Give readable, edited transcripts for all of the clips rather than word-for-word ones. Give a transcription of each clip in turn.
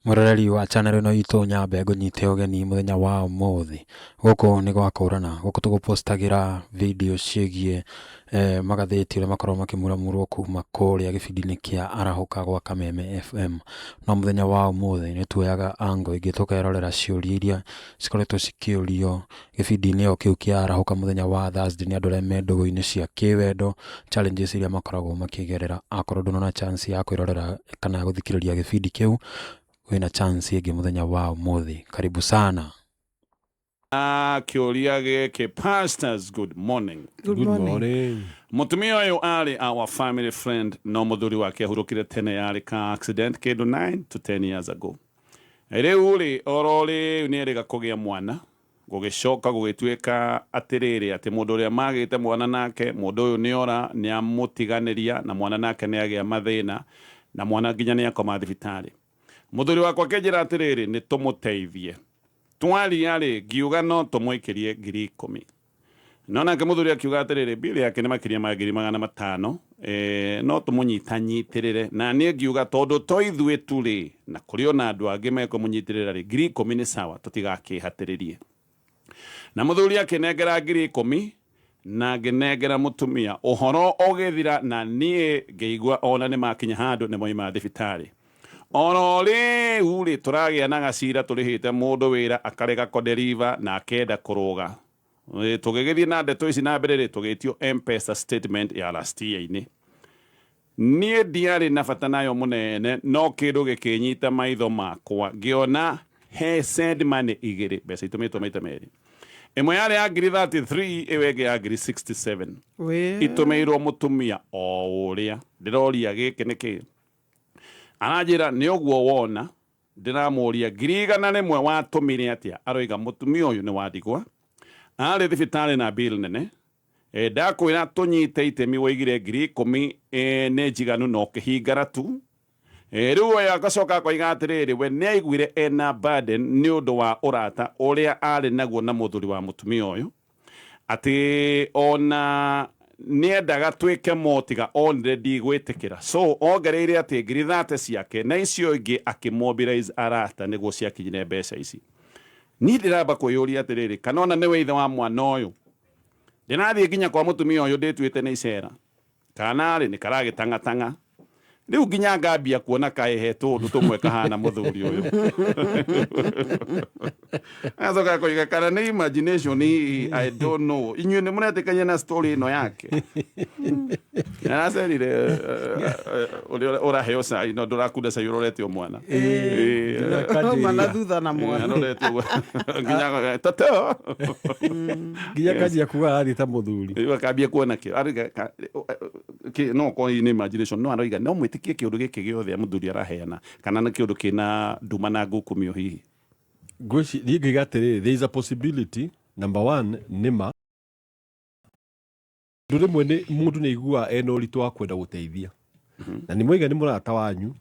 Murereri wa channel ino itu nyambe ngunyite ugeni muthenya wa umuthi guku ni gwa kurana guku tugupostagira video ciĩgie magathĩti uria makorwo makimuramurwo kuma kuria gibindi-ini kia arahuka gwa Kameme FM. No muthenya wa umuthi ni tuoyaga ango ingi tukerorera ciũria iria cikoretwo cikiũrio gibindi-ini o kiu kia arahuka muthenya wa Thursday ni andu aria me ndũgũ-ini cia kiwendo, challenges iria makoragwo makigerera. Akorwo ndũnona chance ya kwirorera kana guthikiriria gibindi kiu, wina chance ingi muthenya wa umuthi. Karibu sana. Kiuria giki, pastors, good morning. Good morning. Mutumia uyu ari our family friend, no muthuri wake ahurukire tene yari ka accident kindu 9 to 10 years ago. Riu ri orori ni eriga kugia mwana gugicoka gugituika atiriri ati mundu uria magite mwana nake mundu uyu ni ora ni amutiganiria na mwana nake ni agia mathina na mwana nginya ni akoma thibitari. Muthuri wakwa kenjira atiriri ni tumuteithie twari yari giuga no tumwikirie 10,000. Nona ke muthuri akiuga atiriri bili yake ni makiria ma 500 no tumunyitanyitirire na ni giuga tondu toithwe turi na kurio na andu angi meko munyitirira ri 10,000 ni sawa tutigakihatiririe. Na muthuri akinengera 10,000 na nginengera mutumia uhoro ogethira na nie ngeigua ona ni makinya handu ni moima thibitari. Onole uri turagia na gacira turihite mundu wira akarega ko deliver na akenda kuruga. Tugegithie na ndeto ici na mbere tugitio M-Pesa statement ya last year-ini. Nie diari na bata nayo munene no kindu gikinyita maitho makwa ngiona he send money igiri mbeca itumitwo maita meri. Imwe yari ya ngiri 33 iwege ya ngiri 67 itumirwo mutumia o uria ndiroria giki niki anajira ni ogwo wona ndiramuria ngirigana rimwe watumire atia aroiga mutumia uyu ni wadigwa ari thibitari na bill nene ndakwira tunyite itemi woigire 10,000 ne jiganu no kihingara tu riu ya gacoka koiga atiriri we ni aiguire ena burden ni undu wa urata uria ari naguo na muthuri wa mutumia uyu ati ona niendaga twike motiga already gwitikira so ongereire ati ngiri 30 ciake na icio ingi akimobilize arata niguo ciakinyire mbeca ici. Ni ndiramba kuyuria atiriri kanona ni weithe wa mwana uyu ndinathie nginya kwa mutumia uyu nditwite ni icera kana ari ni karagitanga riu nginya ngambia kuona kaehe tundu tumwe kahana muthuri uyu azoka koiga kana ni imagination I don't know inyu ni munetekanya na story ino yake na serire ora heosa ino ndurakuda sa yororete o mwana mana thutha na mwana ndorete nginya tata nginya kaji kuga ari ta muthuri bakambia kuona ki no ko ni imagination no aroiga no mwitikie kiundu giki giothe muthuri araheana kana na kiundu kina nduma na ngukumio hihi goshi ligigatere. There is a possibility. Number one, nima ndure mwene mundu ni igua eno ritu wa kwenda guteithia na ni mwiga ni murata wanyu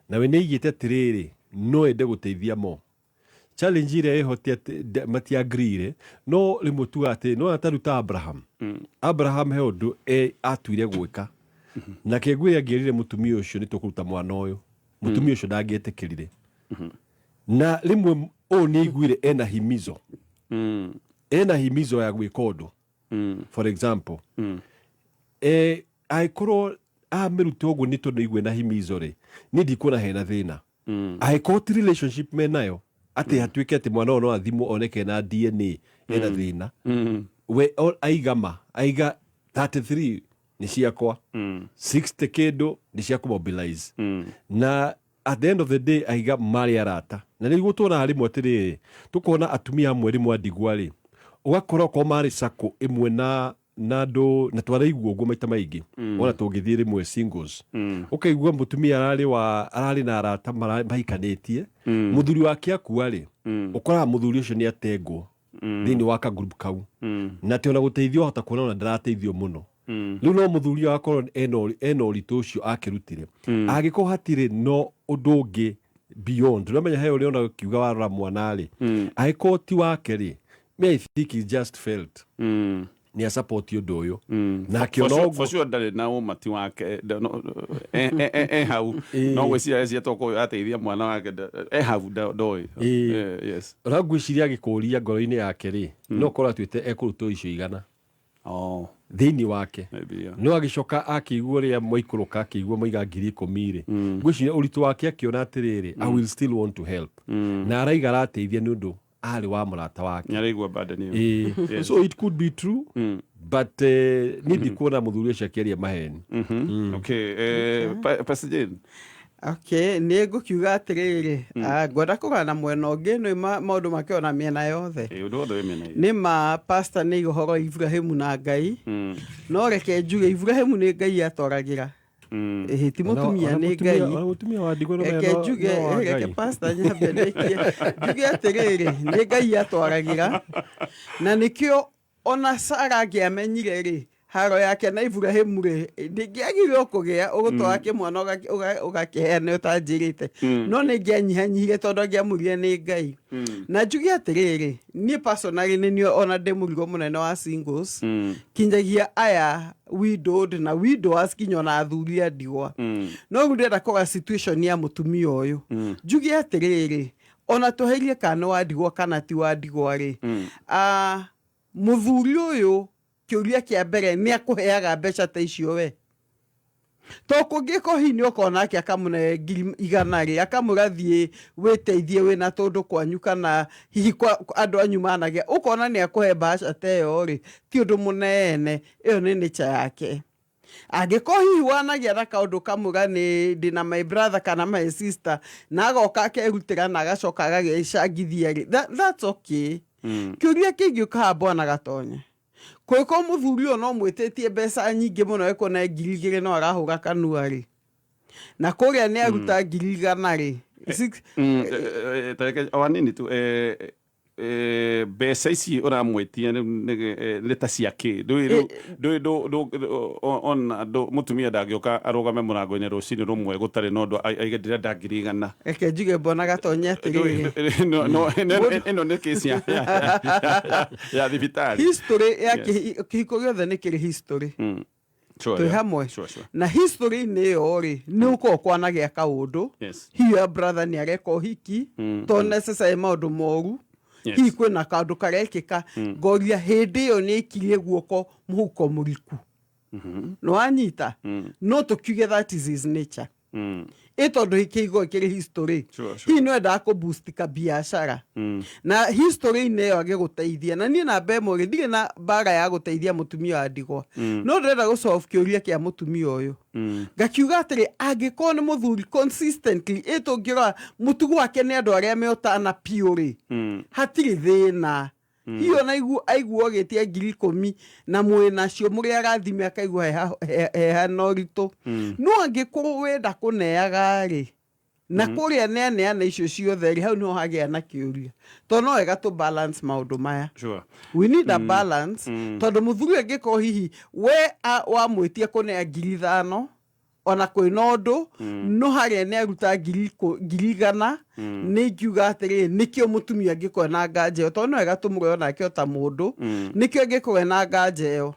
na we ni igite atiriri no ende guteithia mo challenge ire ehoti mati agree no limutu ati no ataruta Abraham he undu atuire gwika na kegwe agirire mutumia ucio ni tukuruta mwana uyu mutumia ucio ndangietikirire na limwe o ni igwire ena himizo ya gwika undu for example aikoro ameruta uguo ni tondu igwe na himizo ri ni ndikuona hena thina aikoro ti relationship me nayo ati hatuike ati mwana ono athimu oneke na DNA ena thina we aiga 33 ni ciakwa 60 kindu ni cia mobilize na at the end of the day aiga mari arata na niguo tuna hari mwatiri tukona atumia amwe rimwe ndigwa ri ugakora ko mari sako imwe na nado na twaraigua uguo maita maingi ona tungithie rimwe singles ukaigua mutumia arari na arata mahikanetie muthuri wake akua ri ukora muthuri ucio ni atengwo thini waka group kau na te ona guteithio hota kuona ona ndarateithio muno riu no muthuri akorwo eno uritu ucio akirutire agiko hatire no undu ungi beyond uramenya he uri ona kiuga warora mwana ri agiko ti wake ri me I think he just felt nĩ a support ũndũ ũyũ na For akĩona sure- ũguo for sure ndarĩ na ũmati wake hau no gwĩciria cietwo kũyũ ateithia mwana wake hau ndoĩ yes ona ngwĩciria agĩkũria ngoro-inĩ yake rĩ no ũkorwo atuĩte ekũrutwo icio igana oh thĩinĩ wake maybe yeah. no agĩcoka akĩigua rĩrĩa mwaikũrũka akĩigua maiga 10,000 rĩ ngwĩciria ũritũ wake akĩona atĩrĩrĩ I will still want to help na araiga arateithia nĩ ũndũ arĩ wa mũrata wake nĩaraigua burden ĩyo. Yes. so it could be true but niĩ ndikuona mũthuri ũcio akĩaria maheni Okay, Pastor Jane. Okay, nĩ ngũkiuga atĩrĩrĩ ngwenda kũgana mwena ũngĩ nĩ maũndũ makĩona mĩena yothe Ũndũ wothe wĩ mĩena ĩyo. nĩ ma pastor nĩ ũhoro Ibrahimu na Ngai no reke njuge Ibrahimu nĩ Ngai atwaragĩra ti mũtumia nĩ Ngai mũtumia wa ndigwa reke njuge reke pastor nyambe njuge atĩrĩrĩ nĩ Ngai atwaragĩra na nĩkĩo ona Sara angĩamenyire rĩ haro yake na Ibrahimu rĩ ndingĩagire kũgĩa ũgũtwara kĩmwana ũgakĩheana ũtanjĩrĩte no nĩngĩanyihanyihire tondũ angĩamũrire nĩ Ngai na njuge atĩrĩrĩ niĩ personally nĩ ona ndĩ mũrigo mũnene wa singles kinyagia aya widowed na widowers kinya ona athuri a ndigwa no rĩu ndĩrenda kũga situation ya mũtumia ũyũ njuge atĩrĩrĩ ona tũherie kana wa ndigwa kana ti wa ndigwa rĩ mũthuri ũyũ kĩũria kĩa mbere nĩ akũheaga mbeca ta icio we to kũngĩko hihi ũkona ake akamũne 100 rĩ akamũrathiĩ wĩteithie wĩna tũndũ kwanyu kana hihi andũ anyu managia ũkona nĩ akũhe mbeca ta ĩyo rĩ ti ũndũ mũnene ĩyo nĩ nature yake angĩkorwo hihi wanagia na kaũndũ kamũga nĩ ndĩna my brother kana my sister na agoka akerutĩra na agacoka agagĩcangithia rĩ that's okay kĩũria kĩngĩ ũkahamba na gatonye kwĩko mũthuri ũyũ no mwĩtĩtie mbeca nyingĩ mũno ekuona 2,000 no arahũra kanua rĩ na kũrĩa nĩ aruta 100 rĩ tareke wanini tu mbeca ici ũramwĩtia nĩ ta cia kĩ ona mũtumia ndangĩũka arũgame mũrango-inĩ rũcinĩ rũmwe gũtarĩ na ũndũ aige ndĩrenda 100 reke njuge mbona gatonye atĩrĩrĩ ĩno nĩ kĩci ya thibitarĩ history ya kĩhiko gĩothe nĩ kĩrĩ history twĩ hamwe na history-inĩ ĩyo rĩ nĩ ũkorwo kwanagia kaũndũ hihi brother nĩ areka ũhiki to necessary maũndũ moru hihi kwĩna kaũndũ karekĩka ngoria hĩndĩ ĩyo nĩ aikirie guoko mũhuko mũriku nĩ wanyita no tũkiuge that is his nature tondũ kĩigo kĩrĩ history hihi nĩ wendaga kũboost kabiacara na history-inĩ ĩyo agĩgũteithia na niĩ namba ĩmwe ndirĩ na mbara ya gũteithia mũtumia wa ndigwa no ndĩrenda gũsolve kĩũria kĩa mũtumia ũyũ ngakiuga atĩrĩ angĩkorwo nĩ mũthuri consistently tũngĩrora mũtugo wake nĩ andũ arĩa meũtana piũ rĩ hatirĩ thĩna hiyo aigua gĩtia 10,000 na mwĩnacio mũrĩa arathime akaigua hehana ũritũ no angĩkorwo wenda kũneaga rĩ na kũrĩa neaneana icio ciothe rĩ hau nĩho hagĩa na kĩũria tondũ no wega tũ balance maũndũ maya we need a balance tondũ mũthuri angĩkorwo hihi we wamwĩtia kũnea 5,000 ona kwĩna ũndũ no harĩa nĩ aruta 100 nĩ ingiuga atĩrĩ nĩkĩo mũtumia angĩkorwo na nganja ĩyo tondũ no wega tũmũrore onake ta mũndũ nĩkĩo angĩkorwo na nganja ĩyo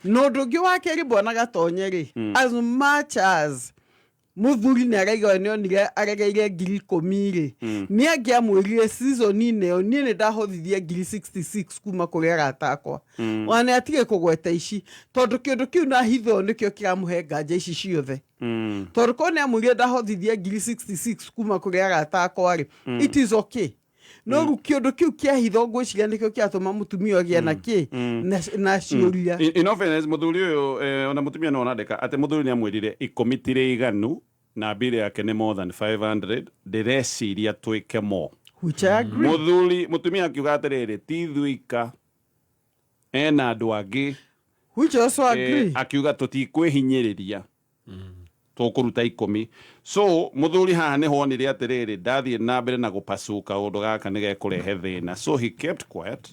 na ũndũ ũngĩ wa kerĩ mbona gatonye rĩ as much as mũthuri nĩ araiga nĩ onire aregeire 10,000 rĩ nĩ angĩamwĩrire season-inĩ ĩyo niĩ nĩ ndahotithia 66 kuma kũrĩ arata akwa ona nĩ atige kũgweta ici tondũ kĩndũ kĩu na hitho nĩkĩo kĩramũhe nganja ici ciothe tondũ korwo nĩ amwĩrire ndahotithia 66 kuma kũrĩ arata akwa rĩ it is okay no rĩu kĩndũ kĩu kĩa hitho ngwĩciria nĩkĩo kĩatũma mũtumia ũgĩe na kĩ na ciũria in fairness mũthuri ũyũ ona mũtumia no onandĩka atĩ mũthuri nĩ amwĩrire ikũmi tirĩ iganu na mbire yake nĩ more than 500 ndĩreciria twĩke mo mũtumia akiuga atĩrĩrĩ ti thuika ena andũ angĩ akiuga tũtikwĩhinyĩrĩria tũkũruta 10 so mũthuri haha nĩ honire atĩrĩrĩ ndathiĩ na mbere na gũpacuka ũndũ gaka nĩ gekũrehe thĩna so he kept quiet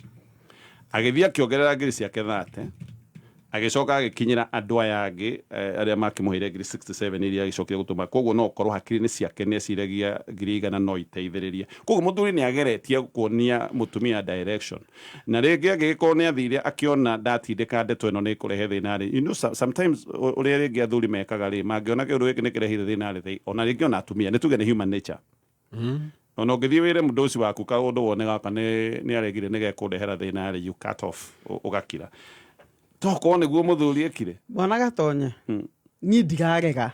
agĩthiĩ akĩongerera ngiri ciake 30 agicoka agikinyira andu aya angi aria makimuheire ngiri 67 iria agicokire gutuma koguo no korwo hakiri-ini ciake ni aciragia ngiri igana no iteithĩrĩrie koguo muthuri ni ageretie kuonia mutumia direction na ringi agikorwo ni athire akiona ndatindika ndeto ino ni kurehe thina ri sometimes uria ringi athuri mekaga ri mangiona kiundu giki ni kirehire thina ri ona ringi ona atumia ni tuge ni human nature ona ngithii wire mundu ucio waku kaundu wone gaka ni aregire ni gekundehera thina ri you cut off ugakira toko niguo muthuri ekire mwana gatonye ni ndirarega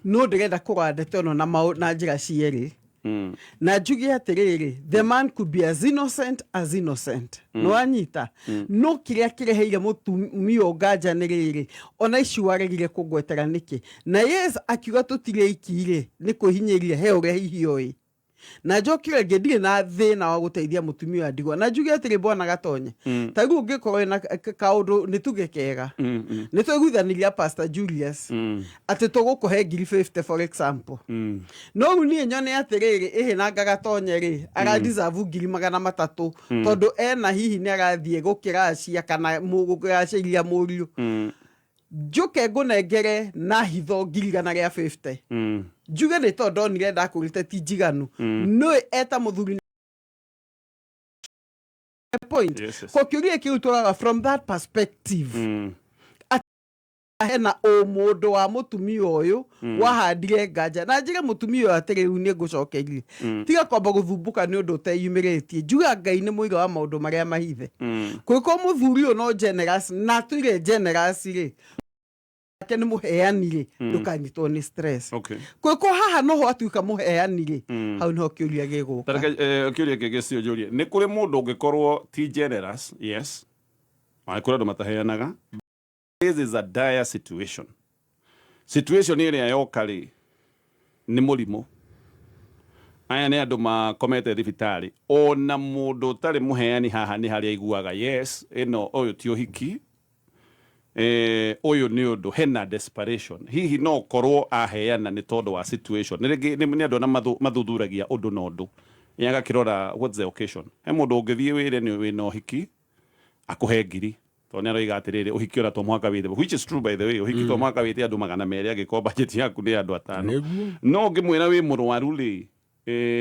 no ndirenda kugandete ono na njira cieri na njuge atiriri the man could be as innocent no anyita no kiria kireheire mutumio nganja niriri ona ici waregire kugwetera niki na yes akiuga tutire ikire ni kuhinyirire he uria hihioi na njokire ngedire na thina wa guteithia mutumia ndigwa na njuge atiri bwana gatonye tagu ungikorwo na kaundu nitugekega nitwiguithaniria Pastor Julius ati tugukuhe ngiri 50 for example no runi nyone atiriri ihi na gatonye ri aga deserve ngiri 300 tondu ena hihi ni agathie gukiracia kana mugukiraciria muriu njuke ngunengere na hitho ngiri 150 njuge ni tondu nire ndakurite ti njiganu no eta muthuri point ko kiuria kiuturaga from that perspective hena mundu wa mutumia uyu wahandire nganja na njire mutumia uyu atiri ni ngucokerie tiga kwamba guthumbuka ni undu uteyumiritie njuga Ngai ni muiga wa maundu maria mahithe kwiko muthuri uyu no generous na tuire generous ri ni muheanire ndukanyitwo ni stress kwiko haha no ho atuika muheanire hau no kiuria giguka kiuria kigecio juria ni kuri mundu ungikorwo ti generous yes kuri andu mataheanaga this is a dire situation iria yokari ni murimu aya ni andu makomete thibitari ona mundu tari muheani haha ni haria iguaga yes ino uyu ti uhiki uyu ni undu hena desperation hihi no korwo aheana ni tondu wa situation ni andu na mathuthuragia undu na undu yaga kirora what's the occasion he mundu ungithie wire ni wina uhiki akuhe ngiri toni aroiga atiriri uhiki ora to mwaka withe which is true by the way uhiki to mwaka withe andu 200 agiko budget yaku ni andu 5 no ngimwira wi murwaru ri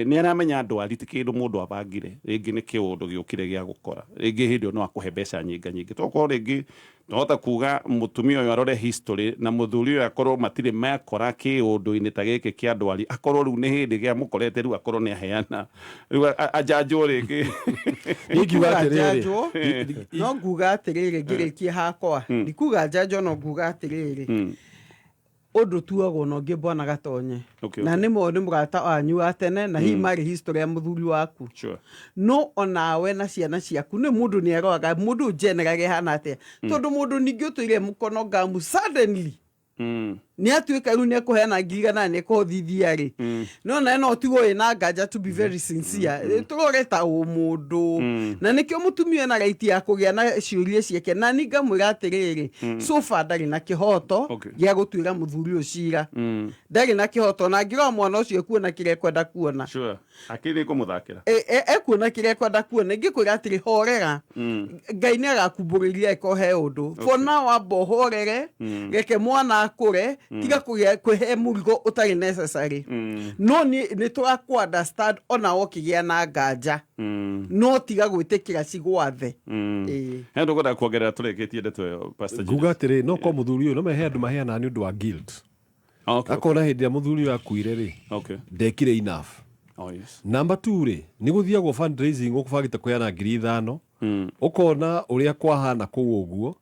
ni aramenya andu ariti kindu mundu abangire ringi ni kiundu giukire gia gukora ringi hindi no akuhe mbeca nyingi toko ringi nohota kuga mutumia uyu arore history na muthuri uyu akorwo matire makora kiundu ini ta giki kia ndwari akorwo riu ni hindi gia mukorete riu akorwo ni aheana riu ajanjo ringi ngiuga atiriri no nguga atiriri ngirikia hakwa ndikuga ajanjo no nguga atiriri undu tuago no ngi bwana gatonye na ni mugata wanyu atene na hi mari history ya muthuri waku no onawe na ciana ciaku ni mundu ni eroga mundu generage hana atia tondu mundu ningi utuire mukono gamu suddenly ni atuika riu ni kuheana ngiri na ni kuthithia ri no na no tigo ina nganja to be very sincere turoreta mundu na nikio mutumia na raiti ya kugia na ciuria ciake na ninga mwira atiriri so far ndari na kihoto gia gutuira muthuri ucira ndari na kihoto na ngira mwana ucio kuona kire kwenda kuona akiri kumuthakira kuona kire kwenda kuona ngikwira atiri horera Ngai ni agakumburiria ikohe undu for now abohorere reke mwana akure tiga kuhe murigo utari necessary no ni twa understand ona okigia na nganja no tiga gwitikira cigwathe hendo goda kuongerera tureketie ndeto yo Pastor Guga atiri no ko muthuri uyu no mehe andu maheana ni undu wa guilt akona hindi ya muthuri uyu akuire ri ndekire enough number 2 ri ni guthiagwo fundraising ukubagite kuheana 5,000 ukona uria kwahana kuu uguo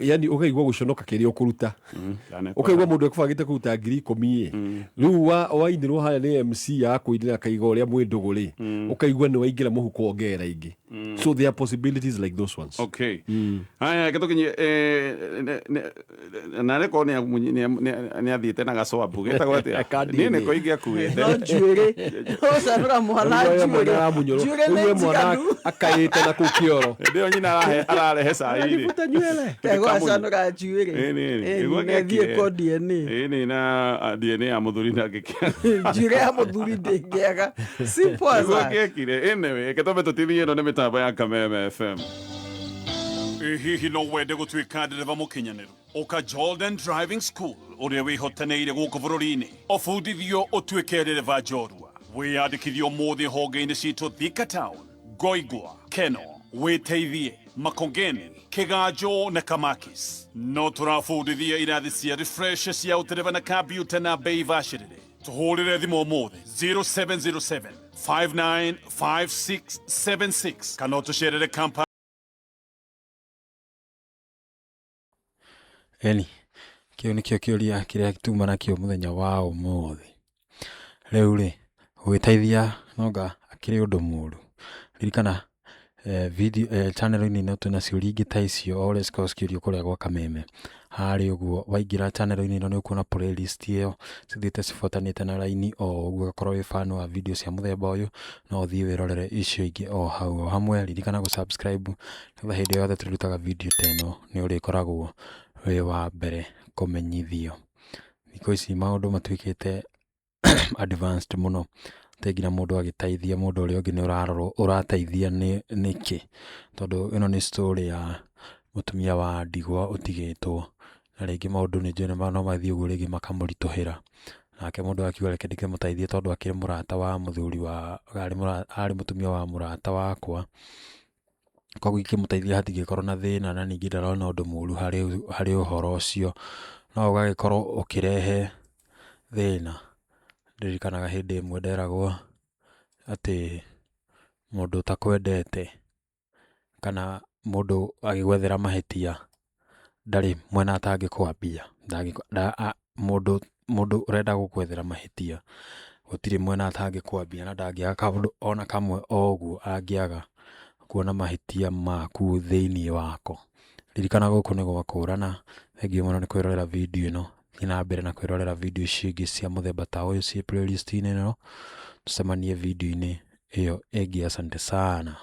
yani ukaigwa guconoka kiria ukuruta ukaigwa mundu ekubagite kuruta 10,000 riu waindirwo haya ni MC ya kuindira kaiga uria mwinduguri ukaigwa ni waingira muhuko ongera ingi so there are possibilities like those ones haya gitukinye na reko ni athiite na gacoabu getagwo atia ni koingia kuite no juire ocanura mwana juire ni mwana akaite na kukio ndio nyina ararehe sairi tegwa canura juire ni thie ko DNA ni na DNA ya muthuri na gikia juire ya muthuri ndingiaga simple as that anyway ketobe tutithie no ni mitambo ya Kameme FM hihi no wende gũtuĩka ndereba mũkinyanĩru ũka Jordan Driving School ũrĩa wĩhotanĩire gũkũ bũrũri-inĩ ũbundithio ũtuĩke ndereba njorua wĩyandĩkithie ũmũthĩ honge-inĩ citũ Thika Town, Ngoigwa, Keno, Wĩteithie, Makongeni, Kĩganjo na Kamakis. No tũrabundithia irathi cia refresher cia ũtereba na kambiuta na bei bacĩrĩre. Tũhũrĩre thimũ ũmũthĩ 0707 595676 kana ũtũcerere kampani. Eni, kĩu nĩkĩo kĩũria kĩrĩa tuma nakĩo mũthenya wa ũmũthĩ. Rĩu rĩ, gwĩteithia noga akĩrĩ ũndũ mũru. Ririkana video channel-inĩ ĩno twĩna ciũria ingĩ ta icio o ũrĩa cikoragwo cikĩũrio kũrĩa gwa Kameme. Harĩ ũguo waingĩra channel-inĩ ĩno nĩ ũkuona playlist ĩyo cithiĩte cibuatanĩte na raini o ũguo ũgakorwo wĩ fan wa video cia mũthemba ũyũ no ũthiĩ wĩrorere icio ingĩ o hau o hamwe. Ririkana gũ-subscribe nĩgetha hĩndĩ yothe tũrutaga video ta ĩno nĩ ũrĩkoragwo wĩ wa mbere kũmenyithio. Thikũ ici maũndũ matuĩkĩte advanced mũno, nginya mũndũ agĩteithia mũndũ ũrĩa ũngĩ nĩ ũrarorwo ũrateithia nĩkĩ, tondũ ĩno nĩ story ya mũtumia wa ndigwa ũtigĩtwo na rĩngĩ maũndũ nĩ njũĩ no mathiĩ ũguo rĩngĩ makamũritũhĩra, nake mũndũ akiuga reke ndĩkĩmũteithie tondũ akĩrĩ mũrata wa mũthuri wa arĩ mũtumia wa mũrata wakwa, koguo ingĩmũteithia hatingĩkorwo na thĩna na ningĩ ndarona ũndũ mũru harĩ ũhoro ũcio, no ũgagĩkorwo ũkĩrehe thĩna. Ndirikanaga hĩndĩ ĩmwe nderagwo atĩ mũndũ ũtakwendete kana mũndũ agĩgwethera mahĩtia ndarĩ mwena atangĩkwambia. Mũndũ ũrenda gũkwethera mahĩtia gũtirĩ mwena atangĩkwambia na ndangĩaga kaũndũ ona kamwe o ũguo angĩaga kuona mahĩtia maku thĩiniĩ wako. Ririkana gũkũ nĩ gwakũrana. Thengiũ mũno nĩ kwĩrorera video ĩno. Thiĩ na mbere na kwĩrorera video ingĩ cia mũthemba ta ũyũ ciĩ playlist-inĩ ĩno. Tũcemanie video-inĩ ĩyo ĩngĩ. Asante sana.